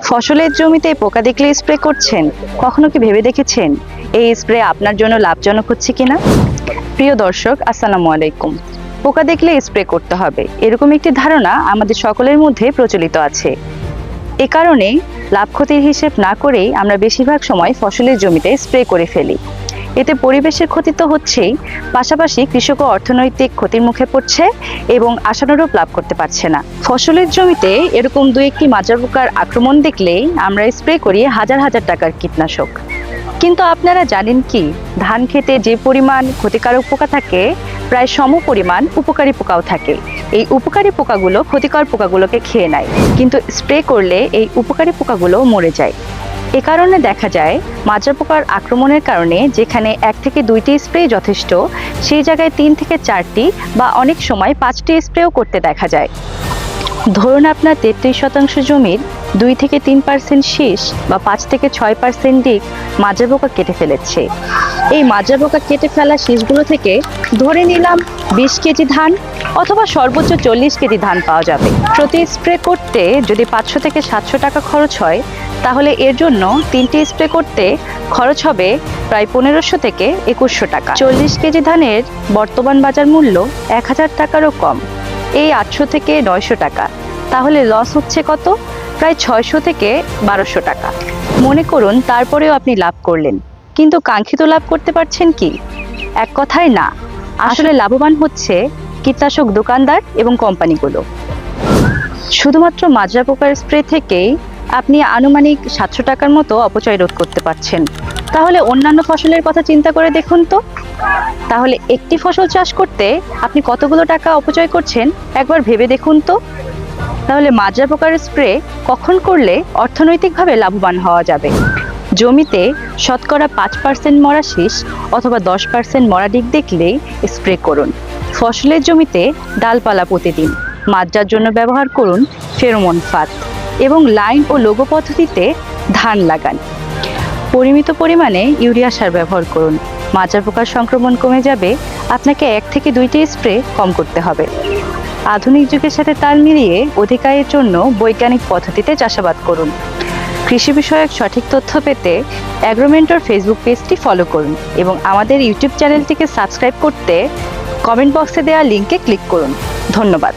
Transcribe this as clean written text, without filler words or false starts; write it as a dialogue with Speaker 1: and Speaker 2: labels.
Speaker 1: ফসলের জমিতে পোকা দেখলে স্প্রে করছেন, কখনো কি ভেবে দেখেছেন এই স্প্রে আপনার জন্য লাভজনক হচ্ছে কিনা? প্রিয় দর্শক, আসসালামু আলাইকুম। পোকা দেখলে স্প্রে করতে হবে, এরকম একটি ধারণা আমাদের সকলের মধ্যে প্রচলিত আছে। এ কারণে লাভ ক্ষতির হিসেব না করেই আমরা বেশিরভাগ সময় ফসলের জমিতে স্প্রে করে ফেলি। এতে পরিবেশের ক্ষতি তো হচ্ছেই, পাশাপাশি কৃষকও অর্থনৈতিক ক্ষতির মুখে পড়ছে এবং আশানুরূপ লাভ করতে পারছে না। ফসলের জমিতে এরকম দু একটি মাজরা পোকার আক্রমণ দেখলেই আমরা স্প্রে করি হাজার হাজার টাকার কীটনাশক। কিন্তু আপনারা জানেন কি, ধান খেতে যে পরিমাণ ক্ষতিকারক পোকা থাকে, প্রায় সম পরিমাণ উপকারী পোকাও থাকে। এই উপকারী পোকাগুলো ক্ষতিকর পোকাগুলোকে খেয়ে নেয়, কিন্তু স্প্রে করলে এই উপকারী পোকাগুলো মরে যায়। এ কারণে দেখা যায় মাজরা পোকার আক্রমণের কারণে যেখানে 1 থেকে 2টি স্প্রে যথেষ্ট, সেই জায়গায় 3 থেকে 4টি বা অনেক সময় 5টি স্প্রেও করতে দেখা যায়। ধরুন আপনার 33% জমির 2 থেকে 3% শীষ বা 5 থেকে 6% দিক মাজরা পোকা কেটে ফেলেছে। এই মাজরা পোকা কেটে ফেলা শীষগুলো থেকে ধরে নিলাম 20 কেজি ধান অথবা সর্বোচ্চ 40 কেজি ধান পাওয়া যাবে। প্রতি স্প্রে করতে যদি 500 থেকে 700 টাকা খরচ হয়, তাহলে এর জন্য 3টি স্প্রে করতে খরচ হবে প্রায় 1500 থেকে 2100 টাকা। 40 কেজি ধানের বর্তমান বাজার মূল্য 1000 টাকারও কম, এই 800 থেকে 900 টাকা। তাহলে লস হচ্ছে কত? প্রায় 600 থেকে 1200 টাকা। মনে করুন তারপরেও আপনি লাভ করলেন, কিন্তু কাঙ্ক্ষিত লাভ করতে পারছেন কি? এক কথায় না, আসলে লাভবান হচ্ছে কীটনাশক দোকানদার এবং কোম্পানিগুলো। শুধুমাত্র মাজরা পোকার স্প্রে থেকেই আপনি আনুমানিক 700 টাকার মতো অপচয় রোধ করতে পারছেন। তাহলে অন্যান্য ফসলের কথা চিন্তা করে দেখুন তো। তাহলে একটি ফসল চাষ করতে আপনি কতগুলো টাকা অপচয় করছেন একবার ভেবে দেখুন তো। তাহলে মাজরা পোকার স্প্রে কখন করলে অর্থনৈতিকভাবে লাভবান হওয়া যাবে? জমিতে শতকরা 5% মরা শীষ অথবা 10% মরা দিক দেখলেই স্প্রে করুন। ফসলের জমিতে ডালপালা প্রতিদিন মাজরার জন্য ব্যবহার করুন ফেরোমন ফাঁদ এবং লাইন ও লোগো পদ্ধতিতে ধান লাগান। পরিমিত পরিমাণে ইউরিয়া সার ব্যবহার করুন। মাজরা পোকার সংক্রমণ কমে যাবে, আপনাকে 1 থেকে 2টি স্প্রে কম করতে হবে। আধুনিক যুগের সাথে তাল মিলিয়ে অধিক আয়ের জন্য বৈজ্ঞানিক পদ্ধতিতে চাষাবাদ করুন। কৃষি বিষয়ক সঠিক তথ্য পেতে অ্যাগ্রোমেন্টর ফেসবুক পেজটি ফলো করুন এবং আমাদের ইউটিউব চ্যানেলটিকে সাবস্ক্রাইব করতে কমেন্ট বক্সে দেওয়া লিঙ্কে ক্লিক করুন। ধন্যবাদ।